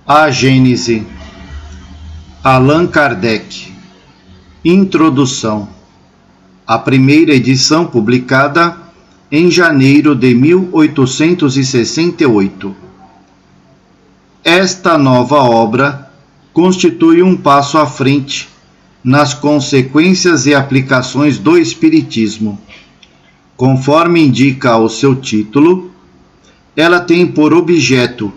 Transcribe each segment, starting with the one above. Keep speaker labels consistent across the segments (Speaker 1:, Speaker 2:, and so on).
Speaker 1: A Gênese. Allan Kardec. Introdução. A primeira edição publicada em janeiro de 1868. Esta nova obra constitui um passo à frente nas consequências e aplicações do Espiritismo. Conforme indica o seu título, ela tem por objeto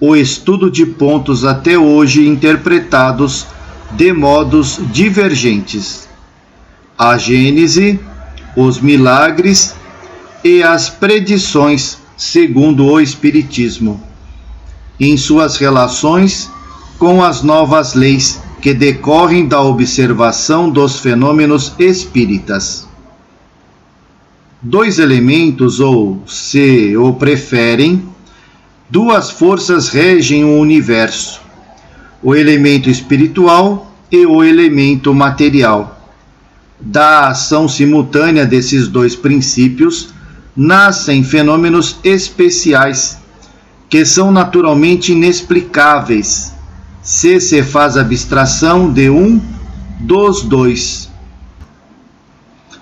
Speaker 1: o estudo de pontos até hoje interpretados de modos divergentes. A Gênese, os milagres e as predições segundo o Espiritismo, em suas relações com as novas leis que decorrem da observação dos fenômenos espíritas. Dois elementos, ou, se o preferem, duas forças regem o universo: o elemento espiritual e o elemento material. Da ação simultânea desses dois princípios nascem fenômenos especiais, que são naturalmente inexplicáveis, se faz abstração de um dos dois.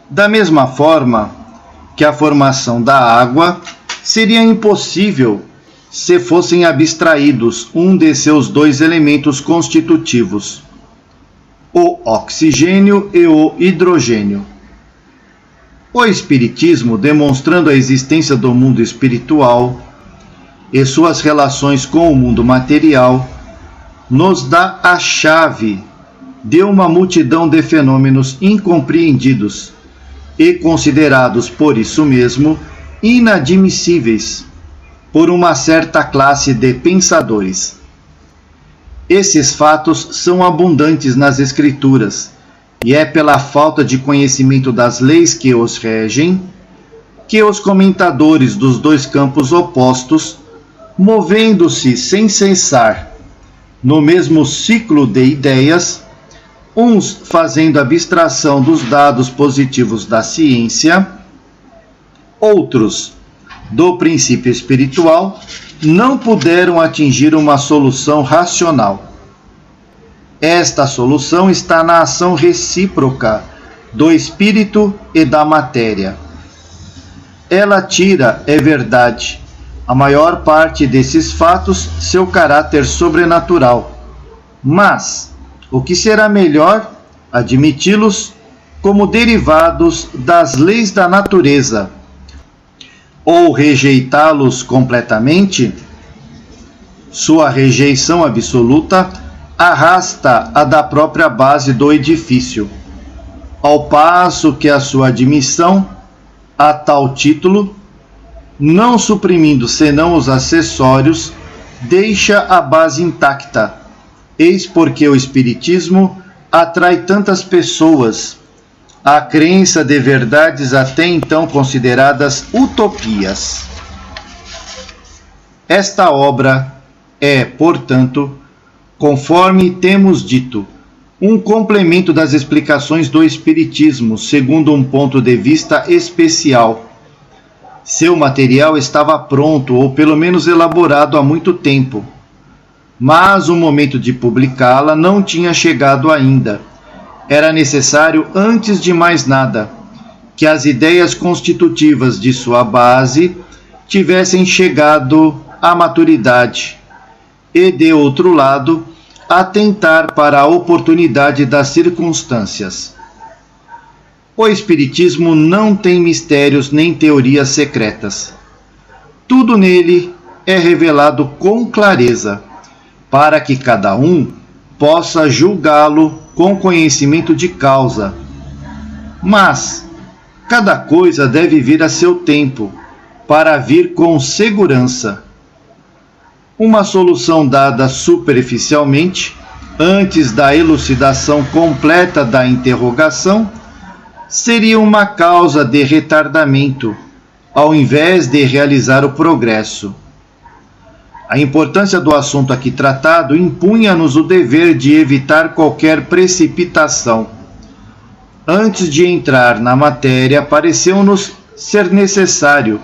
Speaker 1: Da mesma forma que a formação da água seria impossível se fossem abstraídos um de seus dois elementos constitutivos, o oxigênio e o hidrogênio. O Espiritismo, demonstrando a existência do mundo espiritual e suas relações com o mundo material, nos dá a chave de uma multidão de fenômenos incompreendidos e considerados por isso mesmo inadmissíveis por uma certa classe de pensadores. Esses fatos são abundantes nas Escrituras, e é pela falta de conhecimento das leis que os regem que os comentadores dos dois campos opostos, movendo-se sem cessar no mesmo ciclo de ideias, uns fazendo abstração dos dados positivos da ciência, outros do princípio espiritual, não puderam atingir uma solução racional. Esta solução está na ação recíproca do espírito e da matéria. Ela tira, é verdade, a maior parte desses fatos seu caráter sobrenatural, mas o que será melhor admiti-los como derivados das leis da natureza, ou rejeitá-los completamente? Sua rejeição absoluta arrasta a da própria base do edifício, ao passo que a sua admissão a tal título, não suprimindo senão os acessórios, deixa a base intacta. Eis porque o Espiritismo atrai tantas pessoas à crença de verdades até então consideradas utopias. Esta obra é, portanto, conforme temos dito, um complemento das explicações do Espiritismo, segundo um ponto de vista especial. Seu material estava pronto, ou pelo menos elaborado há muito tempo, mas o momento de publicá-la não tinha chegado ainda. Era necessário, antes de mais nada, que as ideias constitutivas de sua base tivessem chegado à maturidade e, de outro lado, atentar para a oportunidade das circunstâncias. O Espiritismo não tem mistérios nem teorias secretas. Tudo nele é revelado com clareza, para que cada um possa julgá-lo com conhecimento de causa. Mas cada coisa deve vir a seu tempo, para vir com segurança. Uma solução dada superficialmente, antes da elucidação completa da interrogação, seria uma causa de retardamento, ao invés de realizar o progresso. A importância do assunto aqui tratado impunha-nos o dever de evitar qualquer precipitação. Antes de entrar na matéria, pareceu-nos ser necessário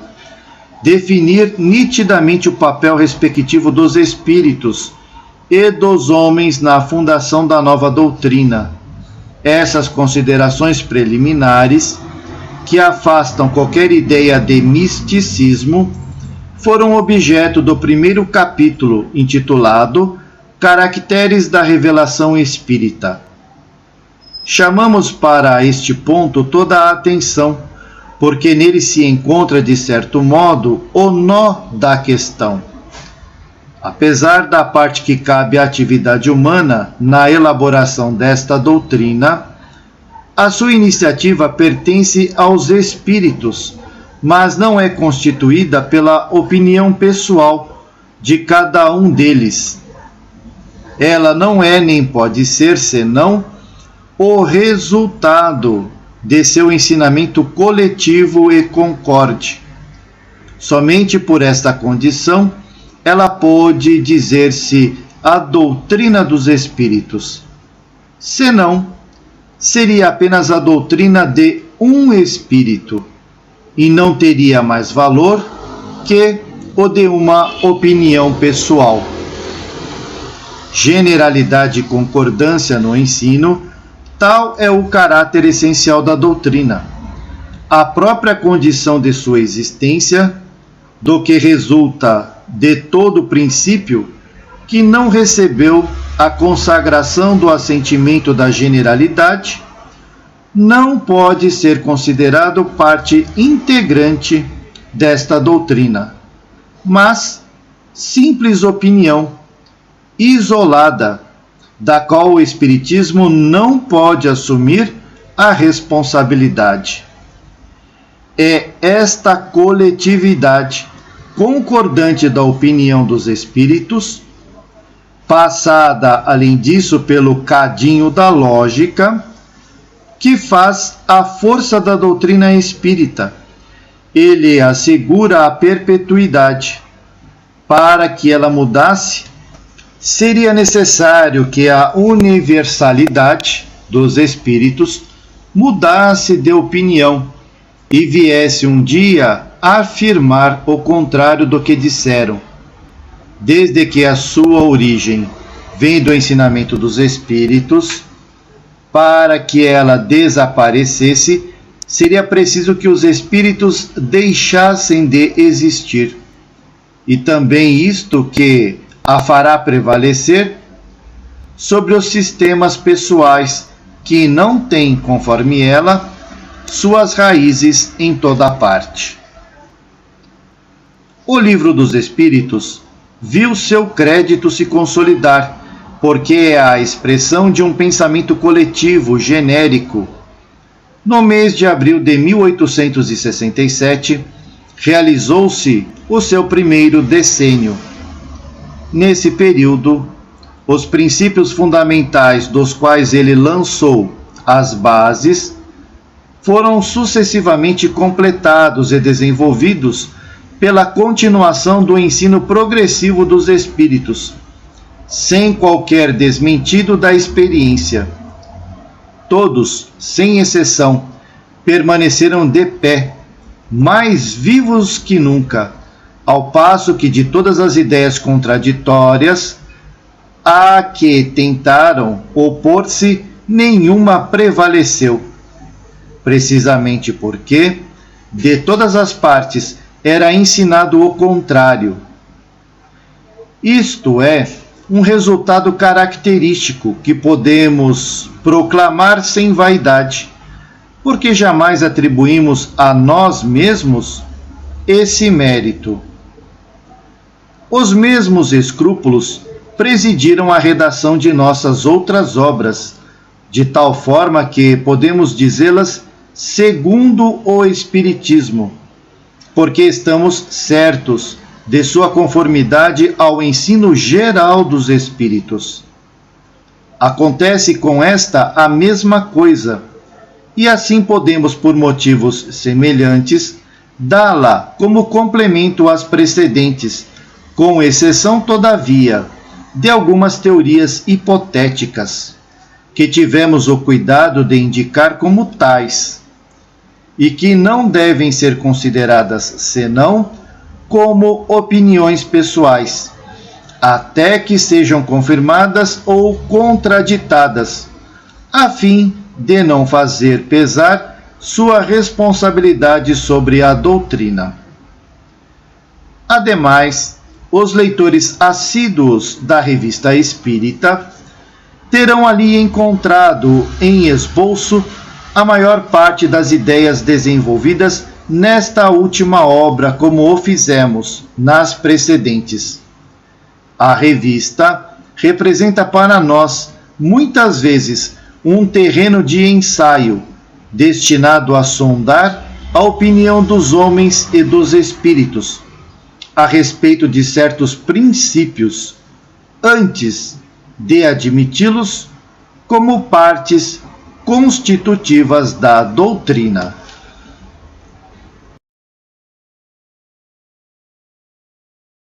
Speaker 1: definir nitidamente o papel respectivo dos espíritos e dos homens na fundação da nova doutrina. Essas considerações preliminares, que afastam qualquer ideia de misticismo, foram objeto do primeiro capítulo, intitulado Caracteres da Revelação Espírita. Chamamos para este ponto toda a atenção, porque nele se encontra, de certo modo, o nó da questão. Apesar da parte que cabe à atividade humana na elaboração desta doutrina, a sua iniciativa pertence aos espíritos, mas não é constituída pela opinião pessoal de cada um deles. Ela não é nem pode ser senão o resultado de seu ensinamento coletivo e concorde. Somente por esta condição ela pôde dizer-se a doutrina dos espíritos. Senão, seria apenas a doutrina de um espírito, e não teria mais valor que o de uma opinião pessoal. Generalidade e concordância no ensino, tal é o caráter essencial da doutrina. A própria condição de sua existência, do que resulta de todo princípio que não recebeu a consagração do assentimento da generalidade, não pode ser considerado parte integrante desta doutrina, mas simples opinião isolada, da qual o Espiritismo não pode assumir a responsabilidade. É esta coletividade concordante da opinião dos espíritos, passada, além disso, pelo cadinho da lógica, que faz a força da doutrina espírita. Ele assegura a perpetuidade. Para que ela mudasse, seria necessário que a universalidade dos espíritos mudasse de opinião e viesse um dia a afirmar o contrário do que disseram. Desde que a sua origem vem do ensinamento dos espíritos, para que ela desaparecesse, seria preciso que os espíritos deixassem de existir. E também isto que a fará prevalecer sobre os sistemas pessoais que não têm, conforme ela, suas raízes em toda parte. O Livro dos Espíritos viu seu crédito se consolidar, porque é a expressão de um pensamento coletivo, genérico. No mês de abril de 1867, realizou-se o seu primeiro decênio. Nesse período, os princípios fundamentais dos quais ele lançou as bases foram sucessivamente completados e desenvolvidos pela continuação do ensino progressivo dos espíritos, sem qualquer desmentido da experiência. Todos, sem exceção, permaneceram de pé, mais vivos que nunca, ao passo que de todas as ideias contraditórias a que tentaram opor-se, nenhuma prevaleceu, precisamente porque, de todas as partes, era ensinado o contrário. Isto é um resultado característico que podemos proclamar sem vaidade, porque jamais atribuímos a nós mesmos esse mérito. Os mesmos escrúpulos presidiram a redação de nossas outras obras, de tal forma que podemos dizê-las segundo o Espiritismo, porque estamos certos de sua conformidade ao ensino geral dos Espíritos. Acontece com esta a mesma coisa, e assim podemos, por motivos semelhantes, dá-la como complemento às precedentes, com exceção, todavia, de algumas teorias hipotéticas, que tivemos o cuidado de indicar como tais, e que não devem ser consideradas senão como opiniões pessoais, até que sejam confirmadas ou contraditadas, a fim de não fazer pesar sua responsabilidade sobre a doutrina. Ademais, os leitores assíduos da Revista Espírita terão ali encontrado em esboço a maior parte das ideias desenvolvidas nesta última obra, como o fizemos nas precedentes. A revista representa para nós, muitas vezes, um terreno de ensaio, destinado a sondar a opinião dos homens e dos espíritos a respeito de certos princípios, antes de admiti-los como partes constitutivas da doutrina.